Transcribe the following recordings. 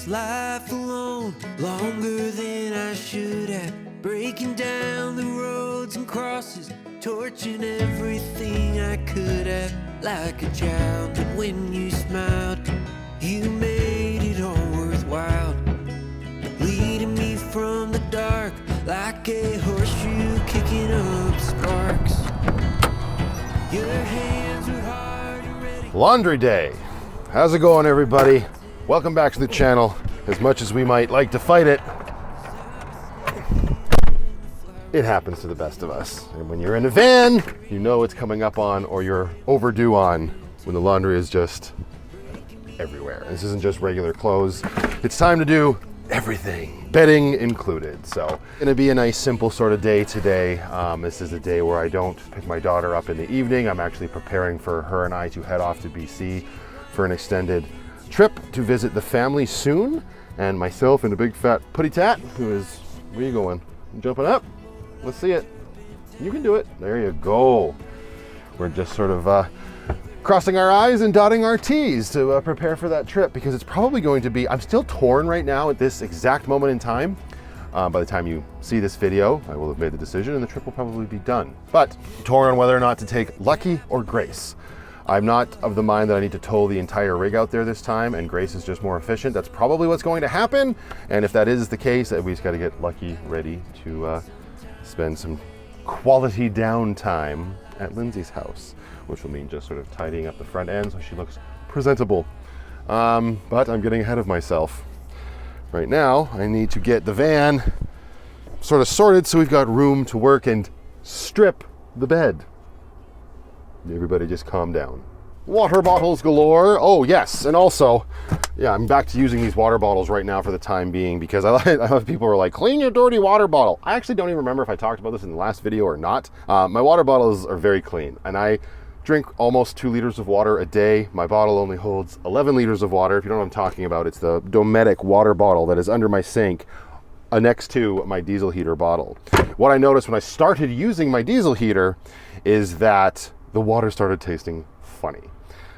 this life alone longer than I should have. Breaking down the roads and crosses, torching everything I could have. Like a child, but when you smiled, you made it all worthwhile. Leading me from the dark like a horseshoe kicking up sparks. Your hands were hard and ready. Laundry day. How's it going, everybody? Welcome back to the channel. As much as we might like to fight it, it happens to the best of us. And when you're in a van, you know it's coming up on, or you're overdue on, when the laundry is just everywhere. This isn't just regular clothes. It's time to do everything, bedding included. So gonna be a nice simple sort of day today. This is a day where I don't pick my daughter up in the evening. I'm actually preparing for her and I to head off to BC for an extended trip to visit the family soon, and myself and a big fat putty tat who is, where are you going? You jumping up? Let's see it. You can do it. There you go. We're just sort of crossing our I's and dotting our T's to prepare for that trip, because it's probably going to be, I'm still torn right now at this exact moment in time. By the time you see this video, I will have made the decision and the trip will probably be done. But torn on whether or not to take Lucky or Grace. I'm not of the mind that I need to tow the entire rig out there this time, and Grace is just more efficient. That's probably what's going to happen. And if that is the case, we just got to get Lucky ready to spend some quality downtime at Lindsay's house, which will mean just sort of tidying up the front end so she looks presentable. But I'm getting ahead of myself. Right now, I need to get the van sort of sorted so we've got room to work and strip the bed. Everybody just calm down. Water bottles galore. Oh yes, and also, yeah, I'm back to using these water bottles right now for the time being, because I love people are like, clean your dirty water bottle. I actually don't even remember if I talked about this in the last video or not. My water bottles are very clean, and I drink almost 2 liters of water a day. My bottle only holds 11 liters of water. If you don't know what I'm talking about, it's the Dometic water bottle that is under my sink, next to my diesel heater bottle. What I noticed when I started using my diesel heater is that the water started tasting funny.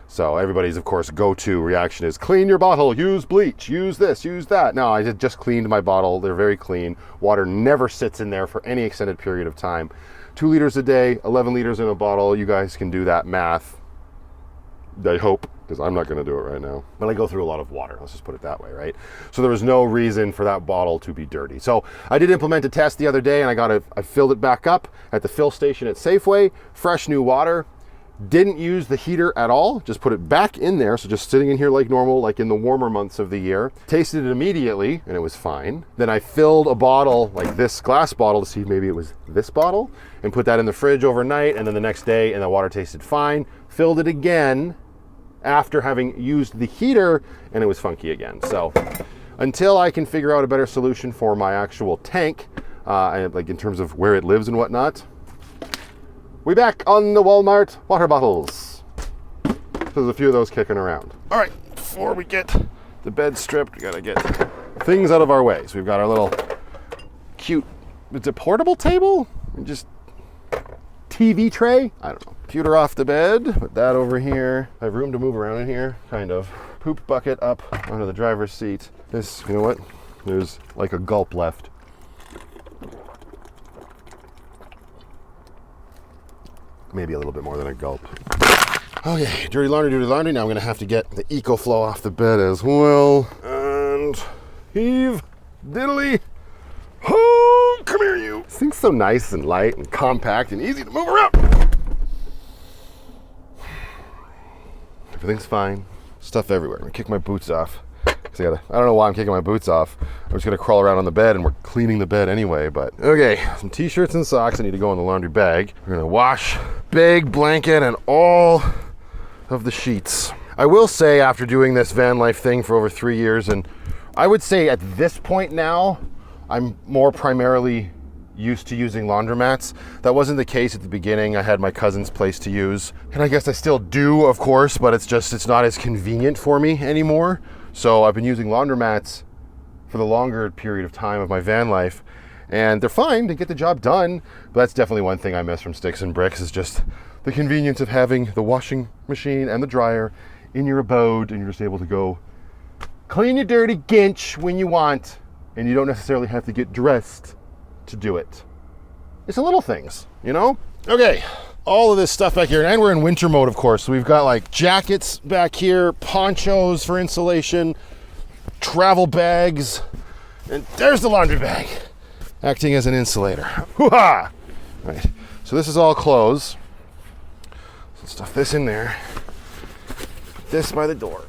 So everybody's, of course, go-to reaction is clean your bottle, use bleach, use this, use that. No, I just cleaned my bottle. They're very clean. Water never sits in there for any extended period of time. 2 liters a day, 11 liters in a bottle. You guys can do that math, I hope, because I'm not going to do it right now. But I go through a lot of water, let's just put it that way, right? So there was no reason for that bottle to be dirty. So I did implement a test the other day, and I filled it back up at the fill station at Safeway. Fresh new water. Didn't use the heater at all, just put it back in there, so just sitting in here like normal, like in the warmer months of the year. Tasted it immediately, and it was fine. Then I filled a bottle, like this glass bottle, to see if maybe it was this bottle, and put that in the fridge overnight, and then the next day, and the water tasted fine. Filled it again after having used the heater, and it was funky again. So until I can figure out a better solution for my actual tank, like in terms of where it lives and whatnot, we back on the Walmart water bottles. There's a few of those kicking around. All right, before we get the bed stripped, we gotta get things out of our way. So we've got our little cute, it's a portable table? Just TV tray? I don't know. Computer off the bed, put that over here. I have room to move around in here, kind of. Poop bucket up onto the driver's seat. This, you know what? There's like a gulp left. Maybe a little bit more than a gulp. Okay, dirty laundry, dirty laundry. Now I'm gonna have to get the EcoFlow off the bed as well. And heave, diddly, oh, come here you. This thing's so nice and light and compact and easy to move around. Everything's fine. Stuff everywhere. I'm gonna kick my boots off. I don't know why I'm kicking my boots off. I'm just gonna crawl around on the bed, and we're cleaning the bed anyway, but okay, some t-shirts and socks that need to go in the laundry bag. We're gonna wash bag, blanket, and all of the sheets. I will say, after doing this van life thing for over 3 years, and I would say at this point now, I'm more primarily used to using laundromats. That wasn't the case at the beginning. I had my cousin's place to use, and I guess I still do, of course, but it's not as convenient for me anymore. So I've been using laundromats for the longer period of time of my van life, and they're fine to get the job done, but that's definitely one thing I miss from Sticks and Bricks, is just the convenience of having the washing machine and the dryer in your abode, and you're just able to go Clean your dirty ginch when you want, and you don't necessarily have to get dressed to do it. It's the little things, you know? Okay, all of this stuff back here, and we're in winter mode, of course. So we've got like jackets back here, ponchos for insulation, travel bags, and there's the laundry bag, acting as an insulator. Hoo-ha! Right, so this is all clothes. So stuff this in there. Put this by the door.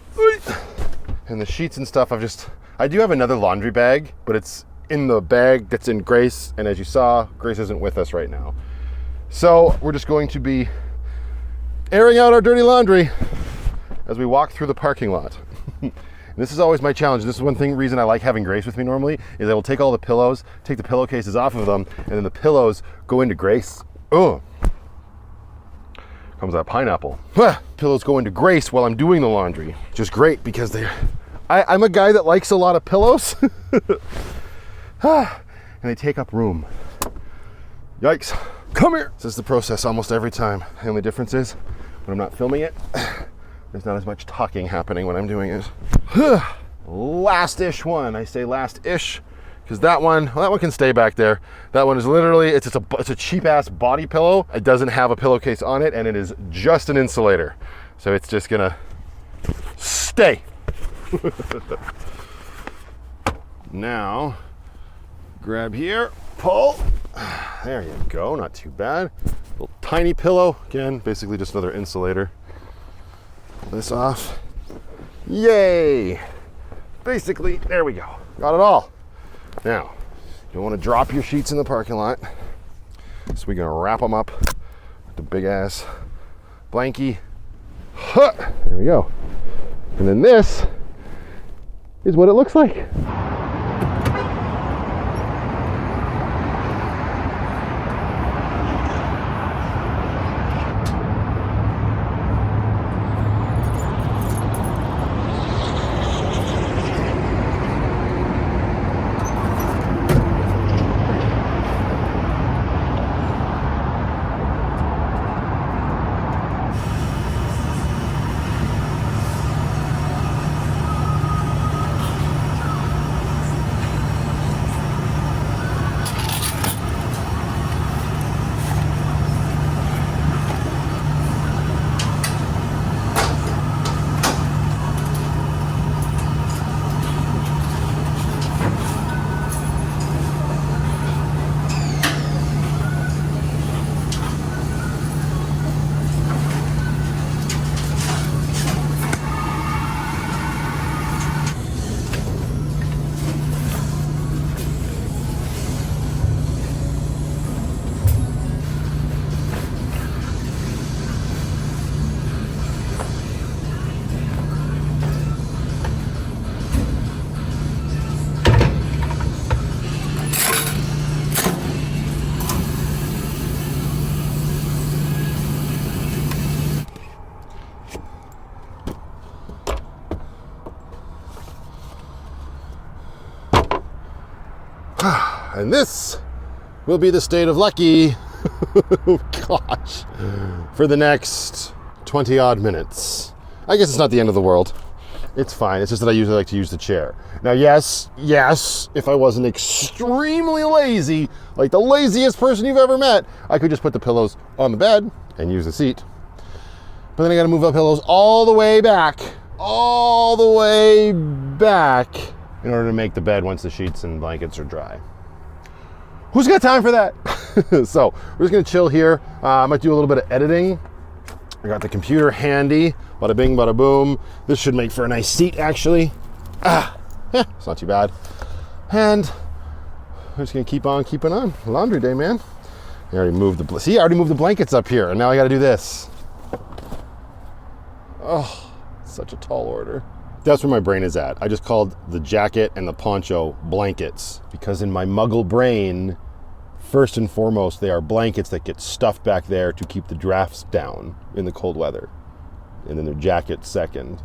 And the sheets and stuff, I do have another laundry bag, but it's in the bag that's in Grace, and as you saw, Grace isn't with us right now. So we're just going to be airing out our dirty laundry as we walk through the parking lot. This is always my challenge. This is reason I like having Grace with me normally, is I will take all the pillows, take the pillowcases off of them, and then the pillows go into Grace. Oh, comes that pineapple. Pillows go into Grace while I'm doing the laundry, which is great because I'm a guy that likes a lot of pillows. And they take up room. Yikes. Come here. This is the process almost every time. The only difference is when I'm not filming it, there's not as much talking happening when I'm doing it. Last-ish one. I say last-ish because that one can stay back there. That one is literally, it's a cheap-ass body pillow. It doesn't have a pillowcase on it, and it is just an insulator. So it's just gonna stay. Now, grab here, pull. There you go, not too bad. Little tiny pillow, again, basically just another insulator. Pull this off. Yay! Basically, there we go. Got it all. Now, you don't want to drop your sheets in the parking lot. So we're gonna wrap them up with the big ass blankie. Huh! There we go. And then this is what it looks like. And this will be the state of Lucky, oh gosh, for the next 20 odd minutes. I guess it's not the end of the world. It's fine. It's just that I usually like to use the chair. Now, yes, if I wasn't extremely lazy, like the laziest person you've ever met, I could just put the pillows on the bed and use the seat. But then I gotta move the pillows all the way back in order to make the bed once the sheets and blankets are dry. Who's got time for that? So we're just gonna chill here. I might do a little bit of editing. I got the computer handy. Bada bing, bada boom. This should make for a nice seat, actually. It's not too bad. And we're just gonna keep on keeping on. Laundry day, man. I already moved the blankets up here, and now I gotta do this. Oh, such a tall order. That's where my brain is at. I just called the jacket and the poncho blankets because in my muggle brain, first and foremost, they are blankets that get stuffed back there to keep the drafts down in the cold weather. And then they're jackets second.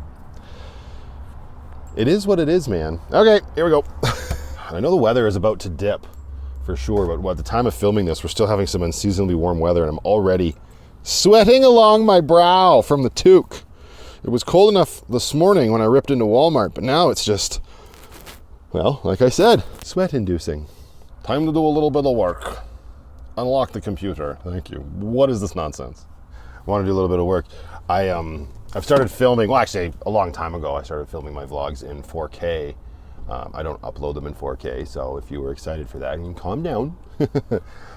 It is what it is, man. Okay, here we go. I know the weather is about to dip for sure, but at the time of filming this, we're still having some unseasonably warm weather and I'm already sweating along my brow from the toque. It was cold enough this morning when I ripped into Walmart, but now it's just, well, like I said, sweat-inducing. Time to do a little bit of work. Unlock the computer. Thank you. What is this nonsense? I want to do a little bit of work. I've started filming, well, actually, a long time ago, I started filming my vlogs in 4K. I don't upload them in 4K, so if you were excited for that, you can calm down.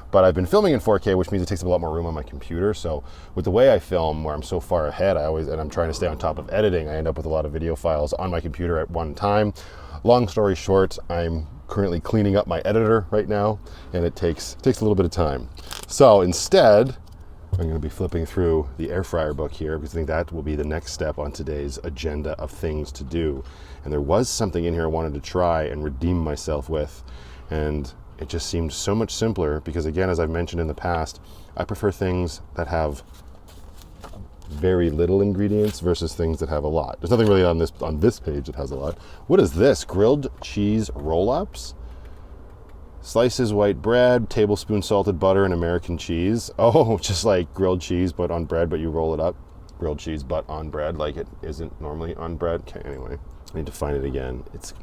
But I've been filming in 4K, which means it takes up a lot more room on my computer. So with the way I film, where I'm so far ahead, and I'm trying to stay on top of editing, I end up with a lot of video files on my computer at one time. Long story short, I'm currently cleaning up my editor right now, and it takes a little bit of time. So instead, I'm going to be flipping through the air fryer book here, because I think that will be the next step on today's agenda of things to do. And there was something in here I wanted to try and redeem myself with, and it just seemed so much simpler because, again, as I've mentioned in the past, I prefer things that have very little ingredients versus things that have a lot. There's nothing really on this page that has a lot. What is this? Grilled cheese roll-ups? Slices white bread, tablespoon salted butter, and American cheese. Oh, just like grilled cheese but on bread, but you roll it up. Grilled cheese but on bread, like it isn't normally on bread. Okay, anyway, I need to find it again. It's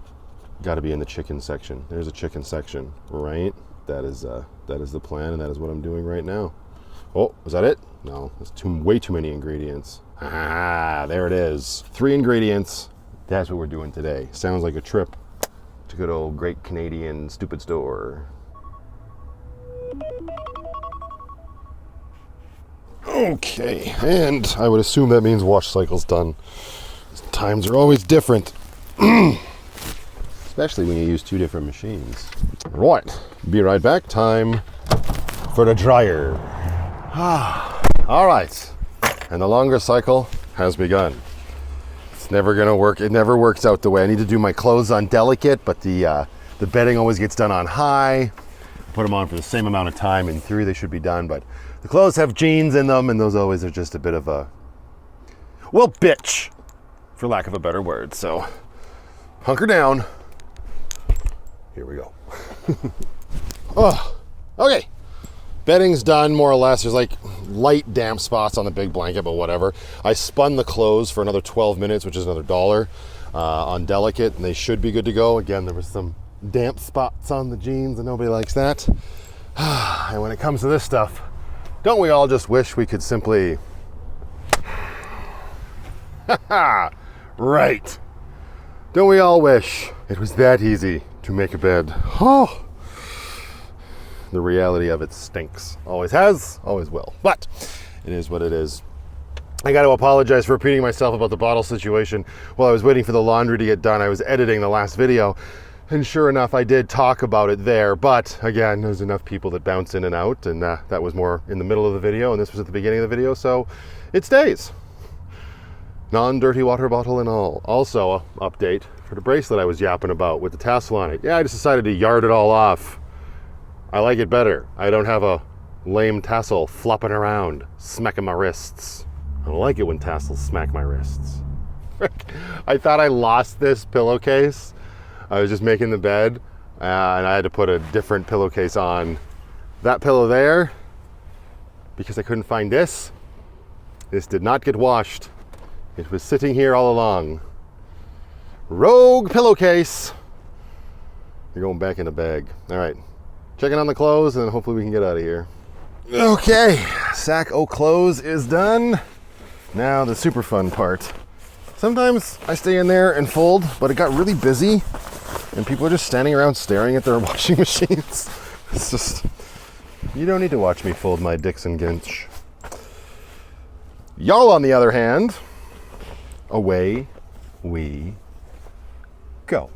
got to be in the chicken section. There's a chicken section, right? That is the plan, and that is what I'm doing right now. Oh, is that it? No, that's way too many ingredients. Ah, there it is. 3 ingredients. That's what we're doing today. Sounds like a trip to good old Great Canadian Stupid Store. Okay, and I would assume that means wash cycle's done. Times are always different. Especially when you use 2 different machines. Right, be right back. Time for the dryer. All right, and the longer cycle has begun. It's never gonna work. It never works out the way I need to do my clothes on delicate, but the bedding always gets done on high. Put them on for the same amount of time. In theory, they should be done, but the clothes have jeans in them, and those always are just a bit of a, well, bitch, for lack of a better word. So hunker down. Here we go. Oh, okay. Bedding's done, more or less. There's like light damp spots on the big blanket, but whatever. I spun the clothes for another 12 minutes, which is another $1 on delicate, and they should be good to go. Again, there was some damp spots on the jeans, and nobody likes that. And when it comes to this stuff, don't we all just wish we could simply... Right. Don't we all wish it was that easy to make a bed? Oh, the reality of it stinks. Always has, always will. But it is what it is. I got to apologize for repeating myself about the bottle situation. While I was waiting for the laundry to get done, I was editing the last video, and sure enough, I did talk about it there. But again, there's enough people that bounce in and out, and that was more in the middle of the video, and this was at the beginning of the video, so it stays. Non-dirty water bottle and all. Also, update for the bracelet I was yapping about with the tassel on it. Yeah, I just decided to yard it all off. I like it better. I don't have a lame tassel flopping around, smacking my wrists. I don't like it when tassels smack my wrists. I thought I lost this pillowcase. I was just making the bed, and I had to put a different pillowcase on that pillow there because I couldn't find this. This did not get washed. It was sitting here all along. Rogue pillowcase. You're going back in the bag. All right. Checking on the clothes, and hopefully we can get out of here. Okay. Sack o' clothes is done. Now the super fun part. Sometimes I stay in there and fold, but it got really busy, and people are just standing around staring at their washing machines. It's just, you don't need to watch me fold my Dixon Ginch. Y'all, on the other hand, away we go.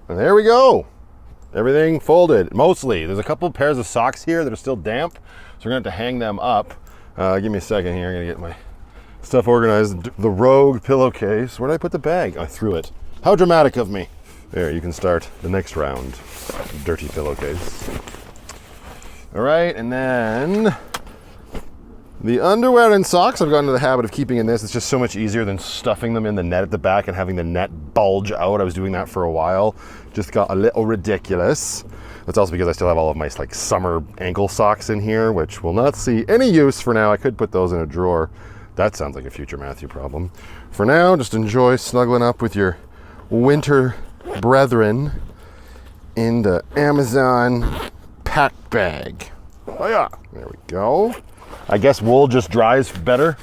And there we go. Everything folded, mostly. There's a couple pairs of socks here that are still damp, so we're gonna have to hang them up. Give me a second here. I'm gonna get my stuff organized. The Rogue pillowcase. Where did I put the bag? I threw it. How dramatic of me. There, you can start the next round. Dirty pillowcase. All right, and then The underwear and socks I've gotten into the habit of keeping in this. It's just so much easier than stuffing them in the net at the back and having the net bulge out. I was doing that for a while. Just got a little ridiculous. That's also because I still have all of my like summer ankle socks in here, which will not see any use for now. I could put those in a drawer. That sounds like a future Matthew problem. For now, just enjoy snuggling up with your winter brethren in the Amazon pack bag. Oh yeah, there we go. I guess wool just dries better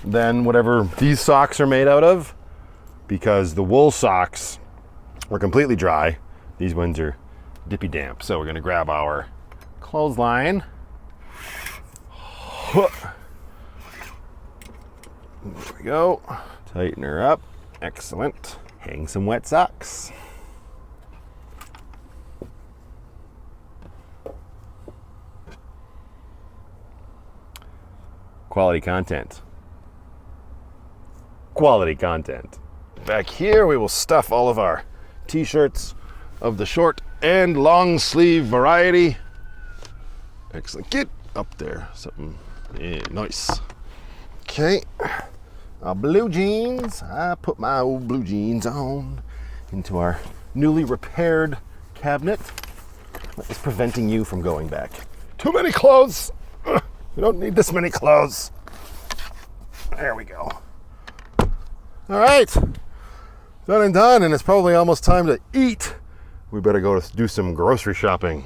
than whatever these socks are made out of, because the wool socks are completely dry. These ones are dippy damp. So we're gonna grab our clothesline. There we go. Tighten her up. Excellent. Hang some wet socks. Quality content. Quality content. Back here we will stuff all of our t-shirts of the short and long sleeve variety. Excellent. Get up there. Something nice. Okay. Our blue jeans. I put my old blue jeans on into our newly repaired cabinet. What is preventing you from going back? Too many clothes. We don't need this many clothes. There we go. All right. Done and done, and it's probably almost time to eat. We better go do some grocery shopping.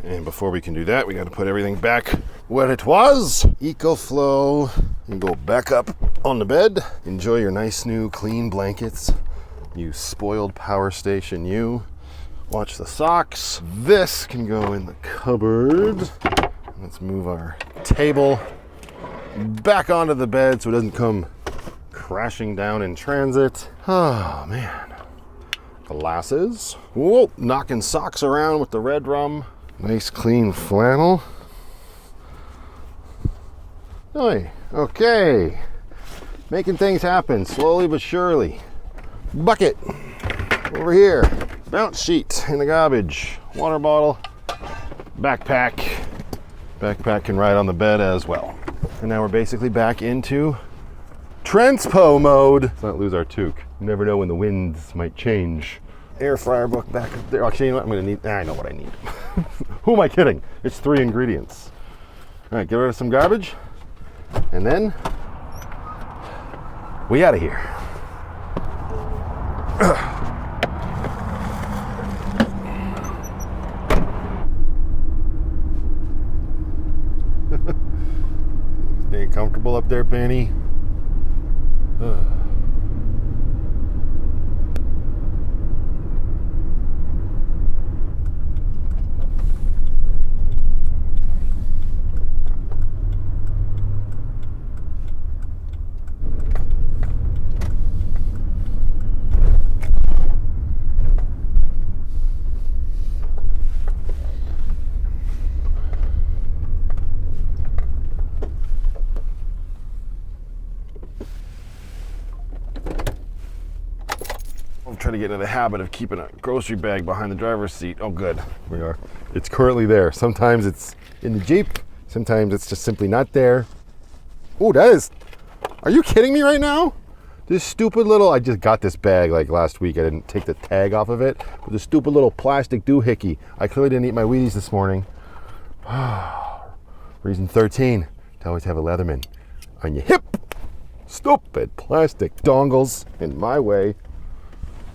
And before we can do that, we got to put everything back where it was. EcoFlow. You go back up on the bed. Enjoy your nice new clean blankets. You spoiled power station, you. Watch the socks. This can go in the cupboard. Let's move our table back onto the bed so it doesn't come crashing down in transit. Oh man. Glasses. Whoa, knocking socks around with the red rum. Nice clean flannel. Hey, okay. Making things happen slowly but surely. Bucket over here. Bounce sheet in the garbage. Water bottle. Backpack. Backpack can ride on the bed as well. And now we're basically back into transpo mode. Let's not lose our toque. You never know when the winds might change. Air fryer book back up there. Actually, you know what I'm gonna need? I know what I need. Who am I kidding? It's 3 ingredients. All right, get rid of some garbage. And then we out of here. Staying comfortable up there, Penny? Try to get into the habit of keeping a grocery bag behind the driver's seat. Oh good, we are. It's currently there. Sometimes it's in the Jeep, sometimes it's just simply not there. Oh, that is, are you kidding me right now? This stupid little, I just got this bag like last week. I didn't take the tag off of it, but the stupid little plastic doohickey. I clearly didn't eat my Wheaties this morning. Reason 13, to always have a Leatherman on your hip. Stupid plastic dongles in my way.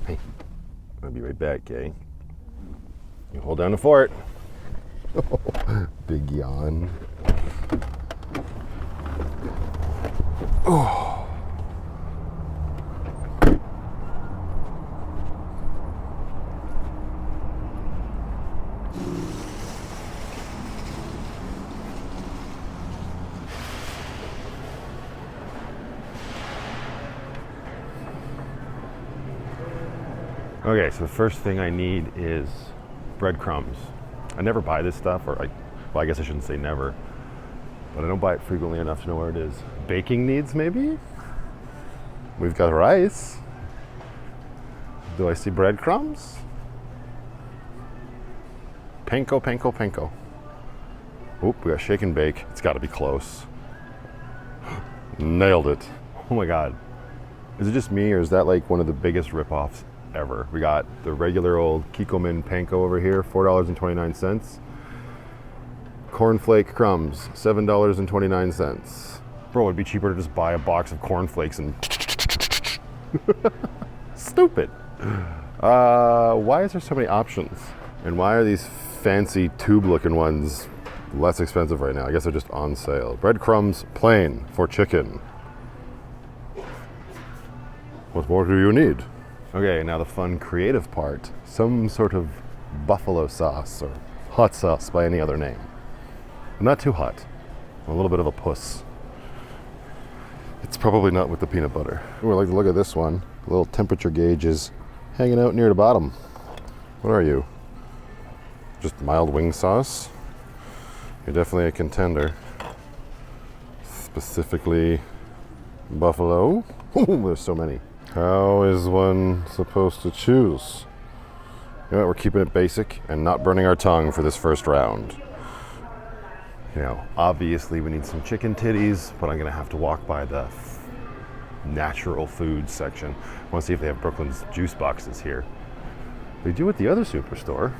Hey, I'll be right back, okay? You hold down the fort. Big yawn. Oh. Okay, so the first thing I need is breadcrumbs. I never buy this stuff, well, I guess I shouldn't say never, but I don't buy it frequently enough to know where it is. Baking needs, maybe? We've got rice. Do I see breadcrumbs? Panko, panko, panko. Oop, we got shake and bake. It's gotta be close. Nailed it. Oh my God. Is it just me, or is that like one of the biggest ripoffs ever? We got the regular old VTOMAN panko over here, $4.29. Cornflake crumbs, $7.29. Bro, it'd be cheaper to just buy a box of cornflakes and stupid. Why is there so many options? And why are these fancy tube-looking ones less expensive right now? I guess they're just on sale. Breadcrumbs, plain, for chicken. What more do you need? Okay, now the fun creative part. Some sort of buffalo sauce or hot sauce by any other name. Not too hot. I'm a little bit of a puss. It's probably not with the peanut butter. Ooh, I like to look at this one. The little temperature gauge is hanging out near the bottom. What are you? Just mild wing sauce? You're definitely a contender. Specifically buffalo. Ooh, there's so many. How is one supposed to choose? You know what, we're keeping it basic and not burning our tongue for this first round. You know, obviously we need some chicken titties, but I'm gonna have to walk by the natural food section. I wanna see if they have Brooklyn's juice boxes here. They do at the other superstore.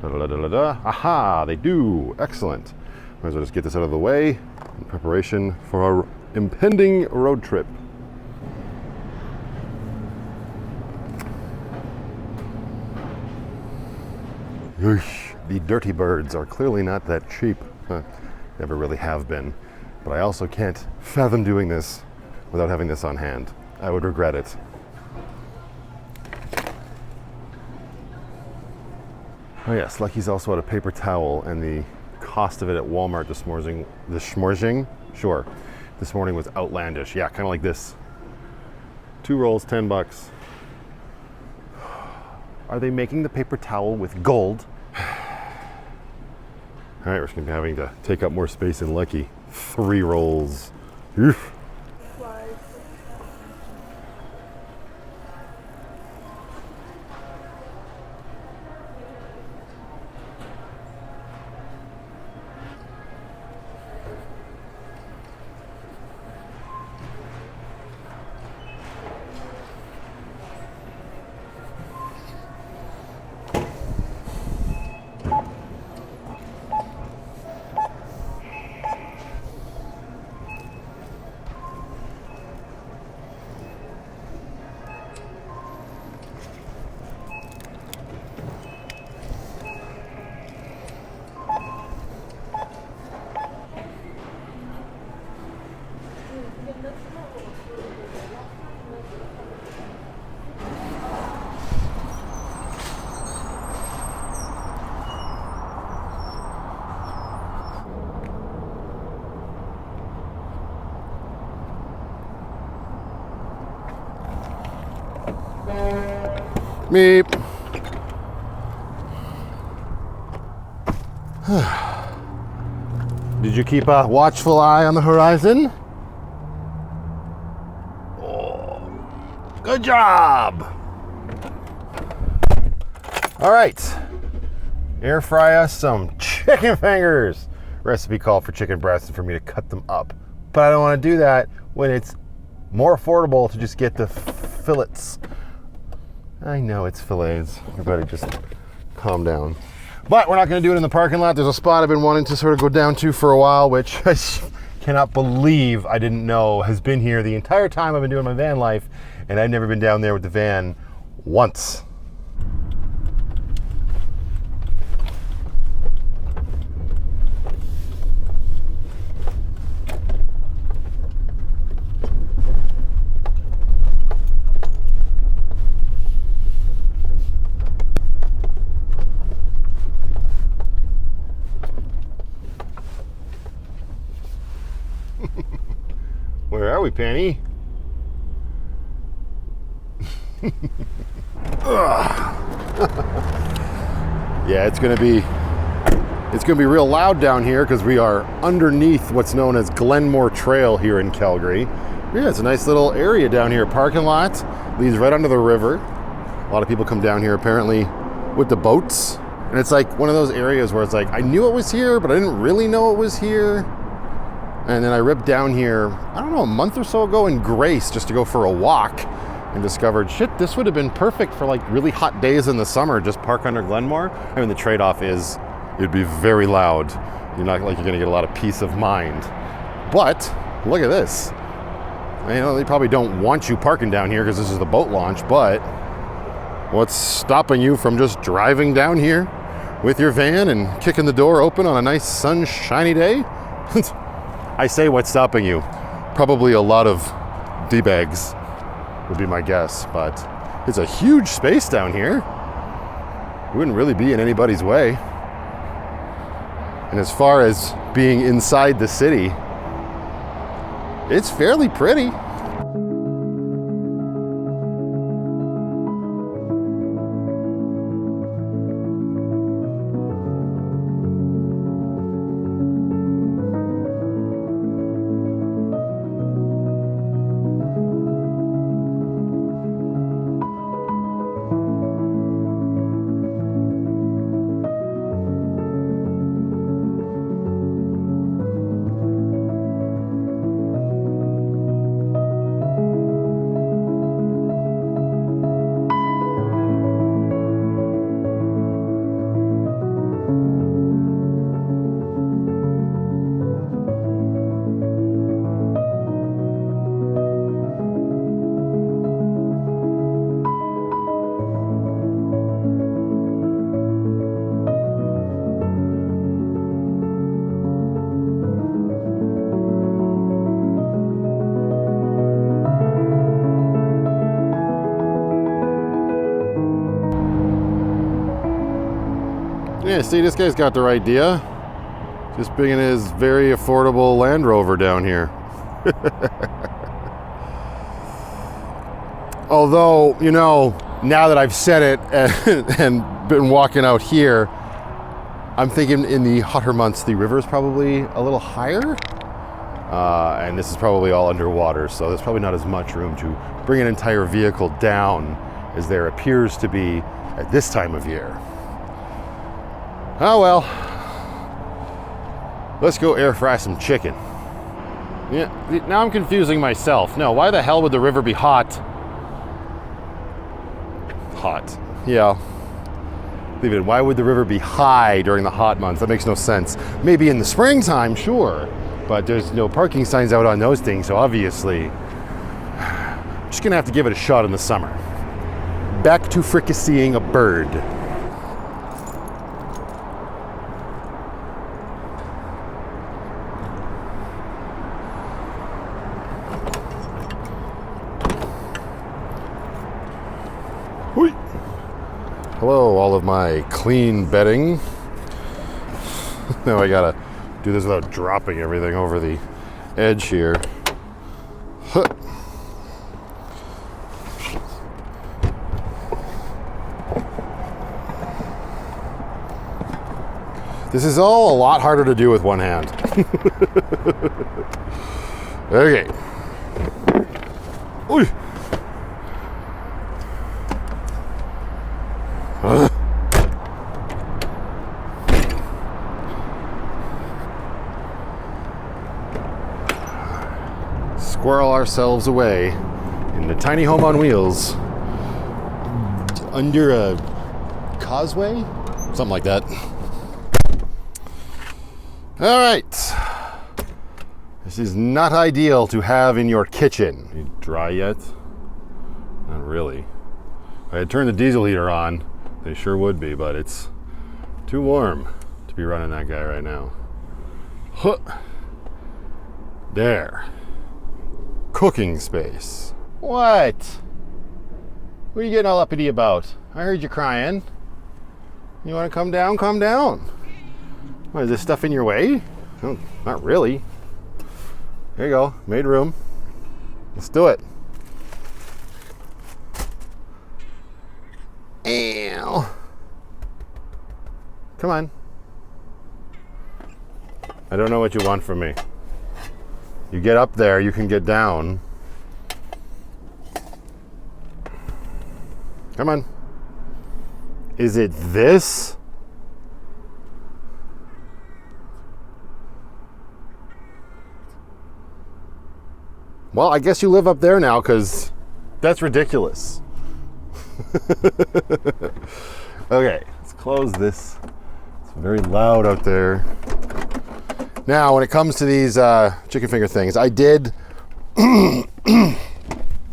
Aha, they do, excellent. Might as well just get this out of the way in preparation for our impending road trip. The dirty birds are clearly not that cheap. Never really have been. But I also can't fathom doing this without having this on hand. I would regret it. Oh yes, Lucky's also had a paper towel, and the cost of it at Walmart this morning was outlandish. Yeah, kind of like this. 2 rolls, $10. Are they making the paper towel with gold? All right, we're just gonna be having to take up more space in Lucky. 3 rolls. Oof. Meep. Did you keep a watchful eye on the horizon? Oh, good job. All right, air fry us some chicken fingers. Recipe called for chicken breasts and for me to cut them up, but I don't want to do that when it's more affordable to just get the fillets. I know it's fillets. Everybody just calm down. But we're not going to do it in the parking lot. There's a spot I've been wanting to sort of go down to for a while, which I cannot believe I didn't know has been here the entire time I've been doing my van life, and I've never been down there with the van once. Where are we, Penny? Yeah, it's gonna be real loud down here because we are underneath what's known as Glamorous Trail here in Calgary. Yeah, it's a nice little area down here. Parking lot leads right under the river. A lot of people come down here apparently with the boats, and it's like one of those areas where it's like I knew it was here, but I didn't really know it was here. And then I ripped down here, I don't know, a month or so ago in Grace just to go for a walk, and discovered, shit, this would have been perfect for like really hot days in the summer, just park under Glenmore. I mean, the trade-off is it'd be very loud. You're not like you're gonna get a lot of peace of mind. But look at this. You know, they probably don't want you parking down here because this is the boat launch, but what's stopping you from just driving down here with your van and kicking the door open on a nice sunshiny day? I say what's stopping you? Probably a lot of D-bags would be my guess, but it's a huge space down here. It wouldn't really be in anybody's way. And as far as being inside the city, it's fairly pretty. Yeah, see, this guy's got their idea. Just bringing his very affordable Land Rover down here. Although, you know, now that I've said it and been walking out here, I'm thinking in the hotter months, the river is probably a little higher. And this is probably all underwater, so there's probably not as much room to bring an entire vehicle down as there appears to be at this time of year. Oh well, let's go air fry some chicken. Yeah, now I'm confusing myself. No, why the hell would the river be hot? Hot, yeah. Leave it in. Why would the river be high during the hot months? That makes no sense. Maybe in the springtime, sure, but there's no parking signs out on those things, so obviously, I'm just gonna have to give it a shot in the summer. Back to fricasseeing a bird. Hello, all of my clean bedding. Now I gotta do this without dropping everything over the edge here. Huh. This is all a lot harder to do with one hand. Okay. Oy. Squirrel ourselves away in the tiny home on wheels under a causeway, something like that. All right, this is not ideal to have in your kitchen. Are you dry yet? Not really. If I had turned the diesel heater on, they sure would be, but it's too warm to be running that guy right now. Huh. There. Cooking space. What? What are you getting all uppity about? I heard you crying. You want to come down? Come down. What, is this stuff in your way? Oh, not really. There you go. Made room. Let's do it. Ow. Come on. I don't know what you want from me. You get up there, you can get down. Come on. Is it this? Well, I guess you live up there now, because that's ridiculous. Okay, let's close this. It's very loud out there. Now, when it comes to these chicken finger things, I did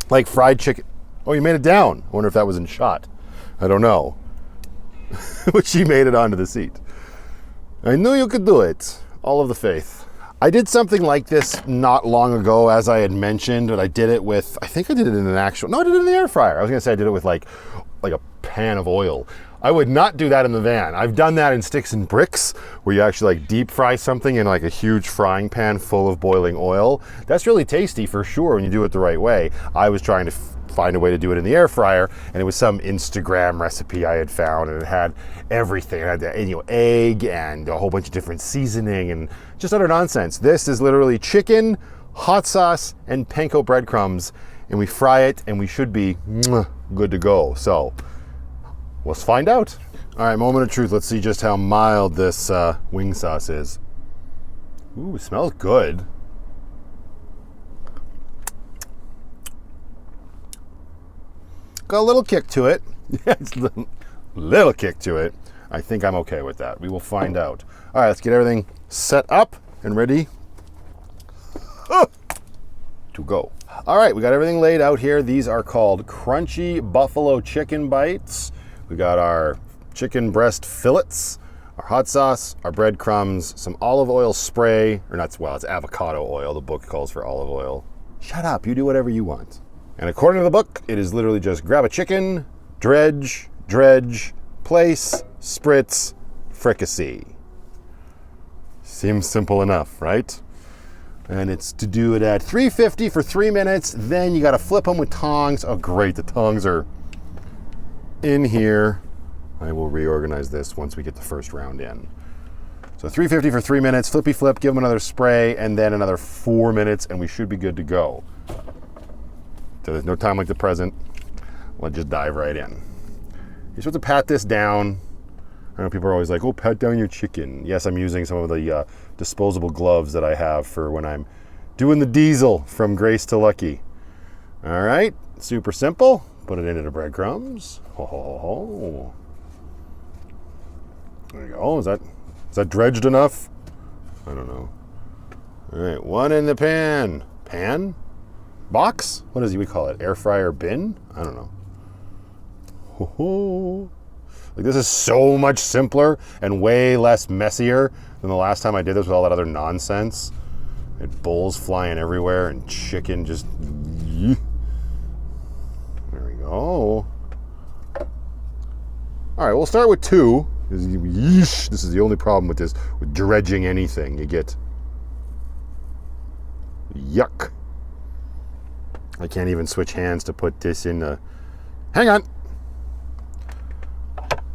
like fried chicken. Oh, you made it down. I wonder if that was in shot. I don't know. But she made it onto the seat. I knew you could do it. All of the faith. I did something like this not long ago, as I had mentioned, but I did it with, I think I did it in an actual, no, I did it in the air fryer. I was gonna say I did it with like a pan of oil. I would not do that in the van. I've done that in Sticks and Bricks, where you actually like deep fry something in like a huge frying pan full of boiling oil. That's really tasty for sure when you do it the right way. I was trying to find a way to do it in the air fryer, and it was some Instagram recipe I had found, and it had everything. It had, egg and a whole bunch of different seasoning and just utter nonsense. This is literally chicken, hot sauce, and panko breadcrumbs, and we fry it, and we should be good to go. So let's find out. All right, moment of truth. Let's see just how mild this wing sauce is. Ooh, it smells good. Got a little kick to it. It's a little kick to it. I think I'm okay with that. We will find out. All right, let's get everything set up and ready to go. All right, we got everything laid out here. These are called crunchy buffalo chicken bites. We got our chicken breast fillets, our hot sauce, our breadcrumbs, some olive oil spray, or not, well, it's avocado oil. The book calls for olive oil. Shut up, you do whatever you want. And according to the book, it is literally just grab a chicken, dredge, place, spritz, fricassee. Seems simple enough, right? And it's to do it at 350 for 3 minutes. Then you got to flip them with tongs. Oh, great. The tongs are in here. I will reorganize this once we get the first round in. So 350 for 3 minutes, flippy flip, give them another spray, and then another 4 minutes, and we should be good to go. So there's no time like the present. Let's just dive right in. You're supposed to pat this down. I know people are always like, oh, pat down your chicken. Yes, I'm using some of the disposable gloves that I have for when I'm doing the diesel from Grace to Lucky. All right, super simple. Put it into the breadcrumbs. Ho, ho, ho, ho. There you go. Is that dredged enough? I don't know. All right, one in the pan. Pan? Box? What we call it? Air fryer bin? I don't know. Ho, ho. Like, this is so much simpler and way less messier than the last time I did this with all that other nonsense. I had bowls flying everywhere and chicken just... There we go. All right, we'll start with 2. This is the only problem with this, with dredging anything. You get yuck. I can't even switch hands to put this in the... Hang on.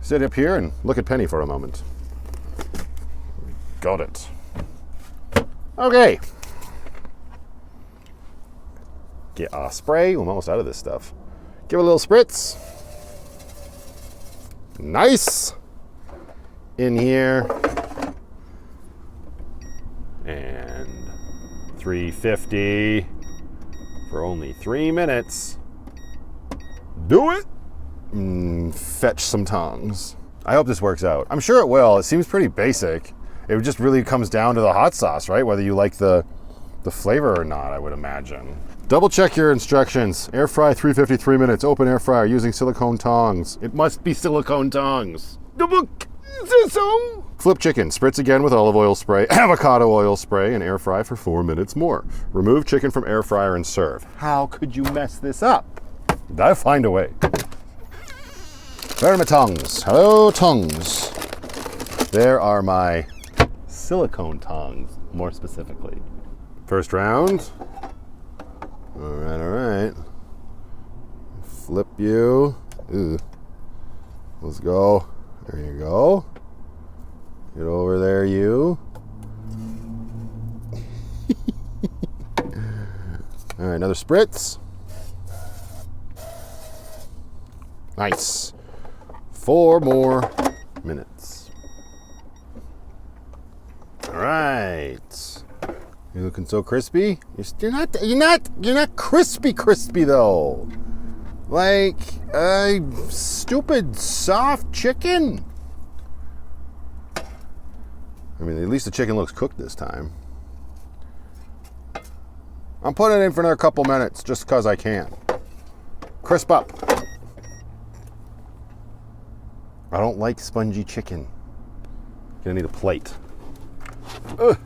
Sit up here and look at Penny for a moment. Got it. Okay. Get a spray. I'm almost out of this stuff. Give it a little spritz. Nice. In here. And 350 for only 3 minutes. Do it. Fetch some tongs. I hope this works out. I'm sure it will. It seems pretty basic. It just really comes down to the hot sauce, right? Whether you like the flavor or not, I would imagine. Double check your instructions. Air fry 350 3 minutes. Open air fryer using silicone tongs. It must be silicone tongs. The book says so. Flip chicken. Spritz again with olive oil spray, avocado oil spray, and air fry for 4 minutes more. Remove chicken from air fryer and serve. How could you mess this up? Did I find a way? Where are my tongs? Hello, tongs. There are my silicone tongs, more specifically. First round. All right. Flip you. Ooh. Let's go. There you go. Get over there, you. All right, another spritz. Nice. 4 more minutes. All right. You're looking so crispy. You're not crispy though. Like a stupid soft chicken. I mean, at least the chicken looks cooked this time. I'm putting it in for another couple minutes just because I can. Crisp up. I don't like spongy chicken. Gonna need a plate. Ugh.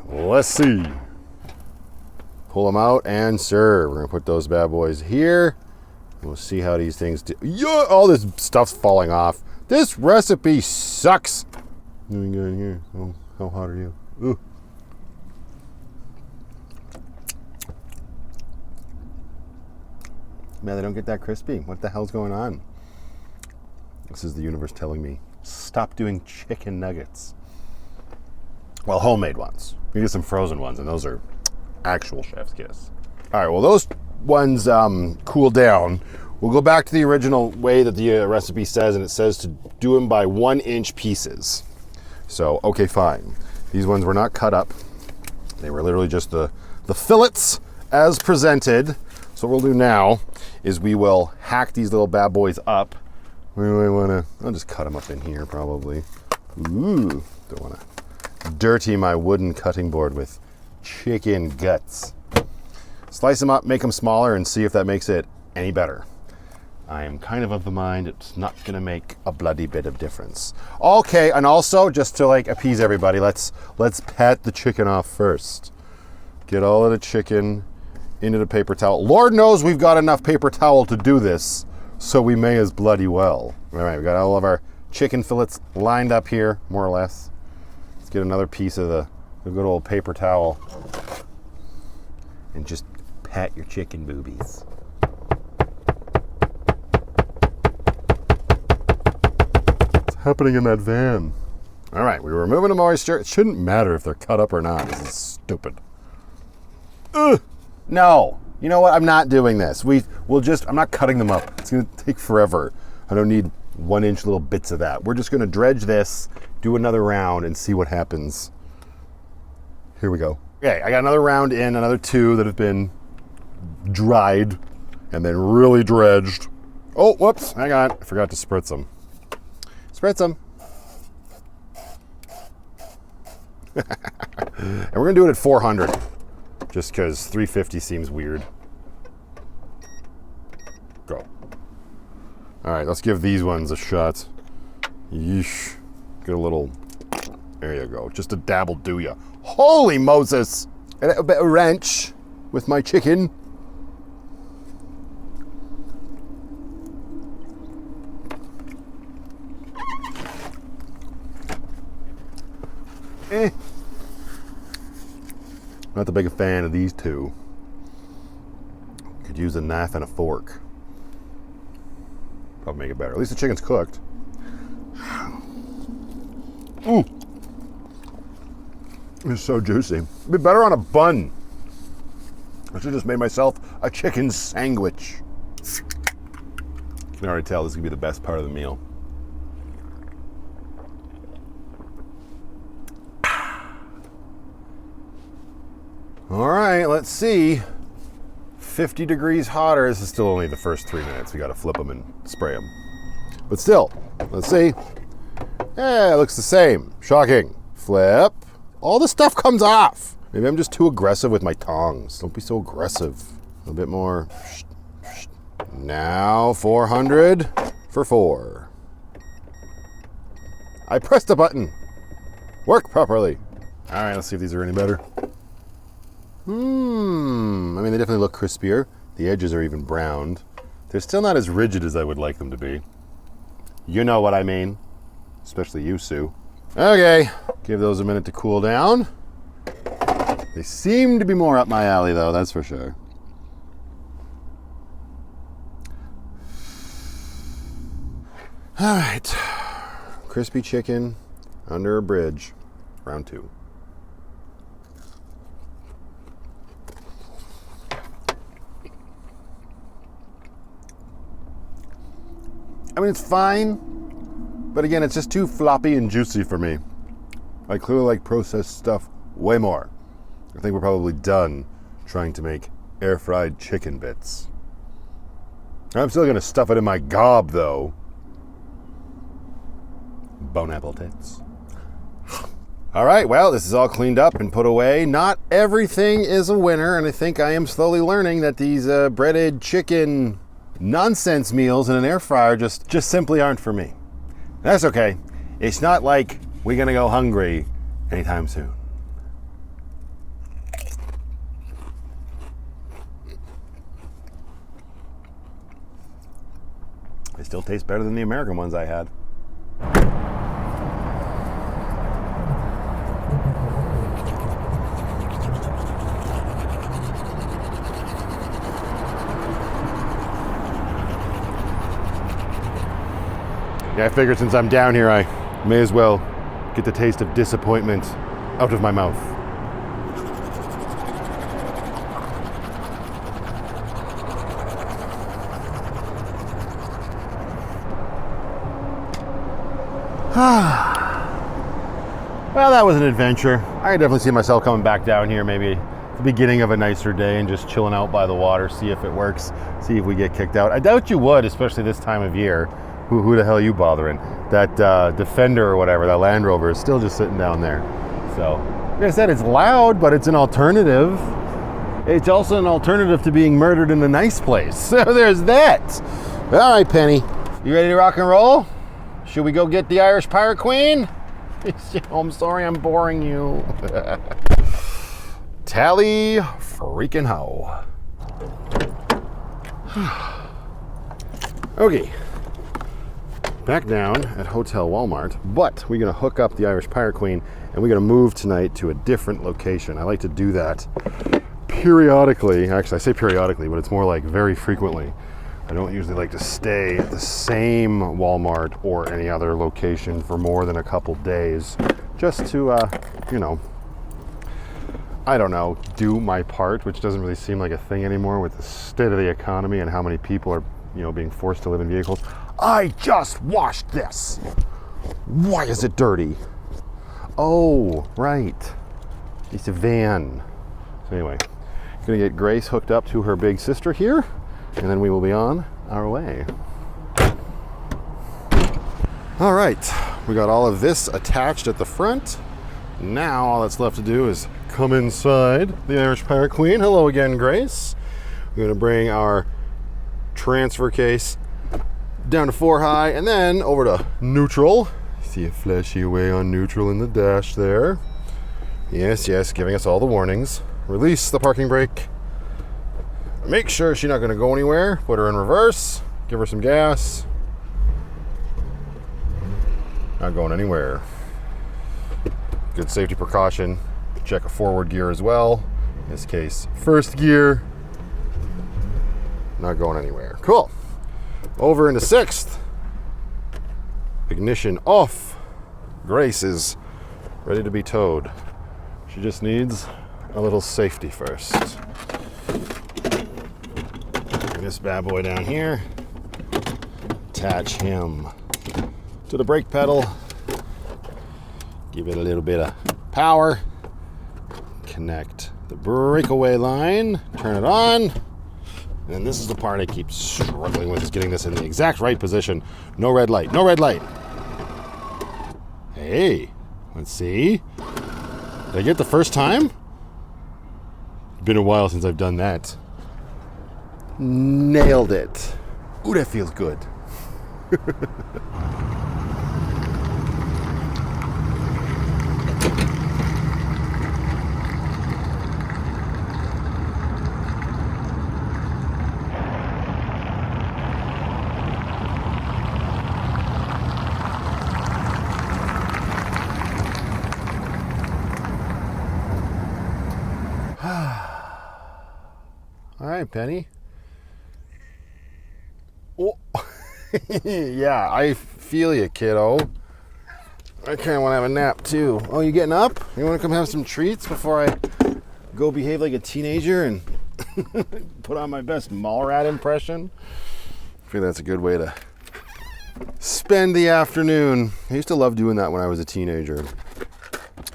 All right, let's see. Pull them out and serve. We're gonna put those bad boys here. We'll see how these things do. Yeah, all this stuff's falling off. This recipe sucks. What do we got in here? Oh, how hot are you? Ooh. Man, they don't get that crispy. What the hell's going on? This is the universe telling me, stop doing chicken nuggets. Well, homemade ones. You get some frozen ones, and those are actual chef's kiss. All right, well, those ones cool down. We'll go back to the original way that the recipe says, and it says to do them by 1-inch pieces. So, okay, fine. These ones were not cut up. They were literally just the fillets as presented. So what we'll do now is we will hack these little bad boys up. Where do I want to? I'll just cut them up in here probably. Ooh, don't want to dirty my wooden cutting board with chicken guts. Slice them up, make them smaller, and see if that makes it any better. I am kind of the mind it's not gonna make a bloody bit of difference. Okay, and also just to like appease everybody, let's pat the chicken off first. Get all of the chicken into the paper towel. Lord knows we've got enough paper towel to do this, so we may as bloody well. All right, we got all of our chicken fillets lined up here, more or less. Let's get another piece of the good old paper towel and just pat your chicken boobies. What's happening in that van? All right, we were removing the moisture. It shouldn't matter if they're cut up or not. This is stupid. Ugh. No, you know what? I'm not doing this. I'm not cutting them up. It's gonna take forever. I don't need 1-inch little bits of that. We're just gonna dredge this, do another round, and see what happens. Here we go. Okay, I got another round in, another 2 that have been dried and then really dredged. Oh, whoops, hang on. I forgot to spritz them. Spritz them. And we're gonna do it at 400. Just because 350 seems weird. Go. All right, let's give these ones a shot. Yeesh. Get a little, there you go. Just a dab will do ya. Holy Moses! And a bit of ranch with my chicken. Not the big a fan of these two. Could use a knife and a fork. Probably make it better. At least the chicken's cooked. Ooh. It's so juicy. It'd be better on a bun. I should have just made myself a chicken sandwich. You can already tell this is gonna be the best part of the meal. All right, let's see. 50 degrees hotter. This is still only the first 3 minutes. We got to flip them and spray them. But still, let's see. Yeah, it looks the same. Shocking. Flip. All the stuff comes off. Maybe I'm just too aggressive with my tongs. Don't be so aggressive. A little bit more. Now 400 for 4. I pressed a button. Work properly. All right, let's see if these are any better. I mean, they definitely look crispier. The edges are even browned. They're still not as rigid as I would like them to be. You know what I mean. Especially you, Sue. Okay, give those a minute to cool down. They seem to be more up my alley, though, that's for sure. All right, crispy chicken under a bridge, round 2. I mean, it's fine, but again, it's just too floppy and juicy for me. I clearly like processed stuff way more. I think we're probably done trying to make air-fried chicken bits. I'm still gonna stuff it in my gob, though. Bon appetits. All right, well, this is all cleaned up and put away. Not everything is a winner, and I think I am slowly learning that these breaded chicken nonsense meals in an air fryer just simply aren't for me. That's okay. It's not like we're gonna go hungry anytime soon. They still taste better than the American ones I had. Yeah, I figured since I'm down here, I may as well get the taste of disappointment out of my mouth. Well, that was an adventure. I could definitely see myself coming back down here maybe at the beginning of a nicer day and just chilling out by the water, see if it works, see if we get kicked out. I doubt you would, especially this time of year. Who the hell are you bothering? That Defender or whatever, that Land Rover is still just sitting down there. So, like I said, it's loud, but it's an alternative. It's also an alternative to being murdered in a nice place. So there's that. All right, Penny, you ready to rock and roll? Should we go get the Irish Pirate Queen? Oh, I'm sorry I'm boring you. Tally freaking ho. Okay. Back down at Hotel Walmart, but we're gonna hook up the Irish Pirate Queen and we're gonna move tonight to a different location. I like to do that periodically. Actually, I say periodically, but it's more like very frequently. I don't usually like to stay at the same Walmart or any other location for more than a couple days, just to, you know, I don't know, do my part, which doesn't really seem like a thing anymore with the state of the economy and how many people are, you know, being forced to live in vehicles. I just washed this. Why is it dirty? Oh, right. It's a van. So anyway, gonna get Grace hooked up to her big sister here, and then we will be on our way. All right, we got all of this attached at the front. Now all that's left to do is come inside the Irish Pirate Queen. Hello again, Grace. We're gonna bring our transfer case down to 4 high and then over to neutral. See it flashy away on neutral in the dash there. Yes, giving us all the warnings. Release the parking brake. Make sure she's not going to go anywhere. Put her in reverse. Give her some gas. Not going anywhere. Good safety precaution. Check a forward gear as well. In this case, first gear. Not going anywhere. Cool. Over into 6th. Ignition off. Grace is ready to be towed. She just needs a little safety first. Bring this bad boy down here. Attach him to the brake pedal. Give it a little bit of power. Connect the breakaway line. Turn it on. And this is the part I keep struggling with, is getting this in the exact right position. No red light, no red light. Hey, let's see. Did I get the first time? Been a while since I've done that. Nailed it. Ooh, that feels good. All right, Penny. Oh, yeah, I feel you, kiddo. I kind of want to have a nap too. Oh, you getting up? You want to come have some treats before I go behave like a teenager and put on my best mall rat impression? I feel that's a good way to spend the afternoon. I used to love doing that when I was a teenager.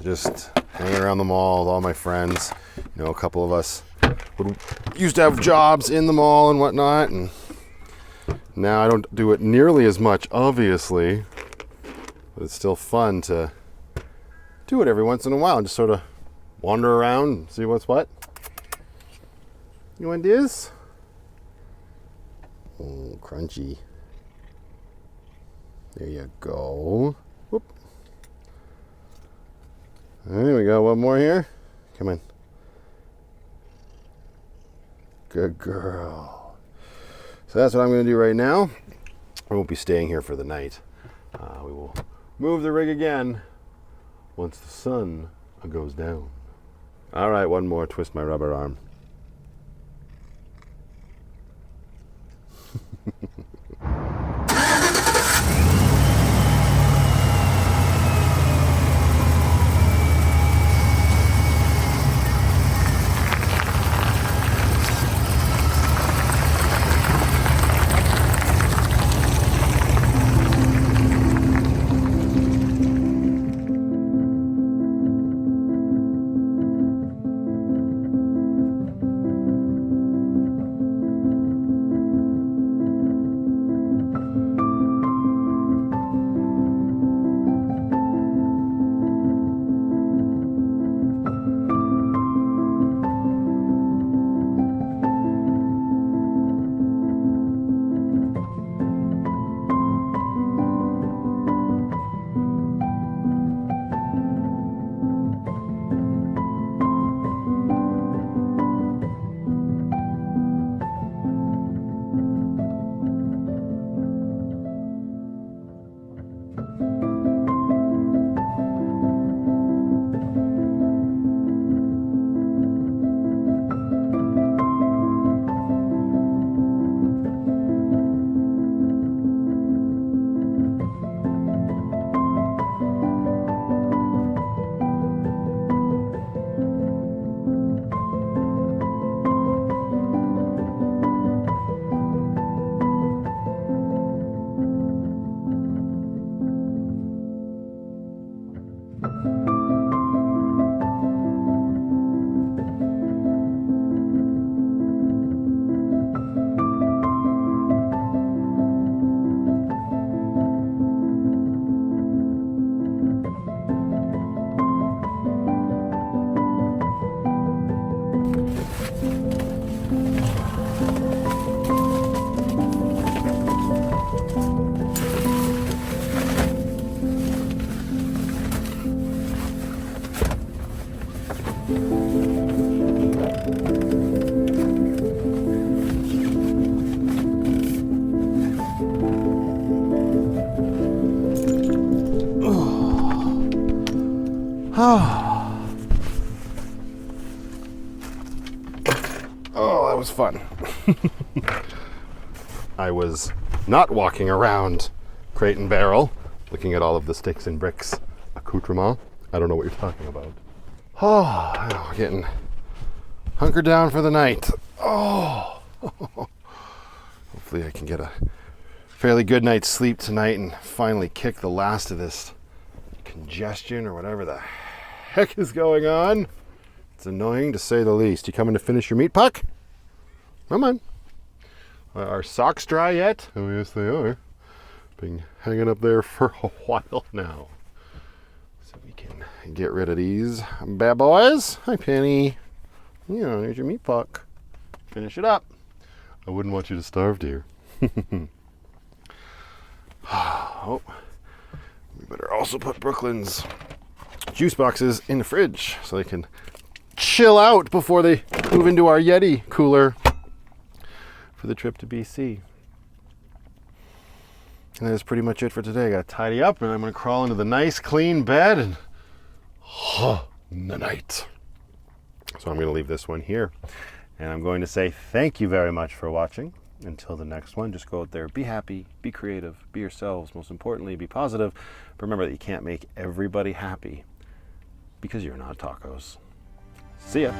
just hanging around the mall with all my friends. You know, a couple of us used to have jobs in the mall and whatnot, and now I don't do it nearly as much, obviously, but it's still fun to do it every once in a while and just sort of wander around and see what's what. You want this? Oh, crunchy. There you go. Whoop. There we go. One more here. Come on. Good girl. So that's what I'm going to do right now. I won't be staying here for the night. We will move the rig again once the sun goes down. All right, one more. Twist my rubber arm. Oh, that was fun. I was not walking around Crate and Barrel looking at all of the sticks and bricks accoutrement. I don't know what you're talking about. Oh, getting hunkered down for the night. Oh, hopefully I can get a fairly good night's sleep tonight and finally kick the last of this congestion or whatever the heck is going on. It's annoying to say the least. You coming to finish your meat puck? Come on. Are our socks dry yet? Oh, yes, they are. Been hanging up there for a while now. So we can get rid of these bad boys. Hi, Penny. Yeah, there's your meat puck. Finish it up. I wouldn't want you to starve, dear. Oh, we better also put Brooklyn's juice boxes in the fridge so they can chill out before they move into our Yeti cooler for the trip to BC. And that's pretty much it for today. I gotta tidy up and I'm gonna crawl into the nice clean bed and the night. So I'm gonna leave this one here. And I'm going to say thank you very much for watching. Until the next one, just go out there, be happy, be creative, be yourselves. Most importantly, be positive. But remember that you can't make everybody happy because you're not tacos. See ya.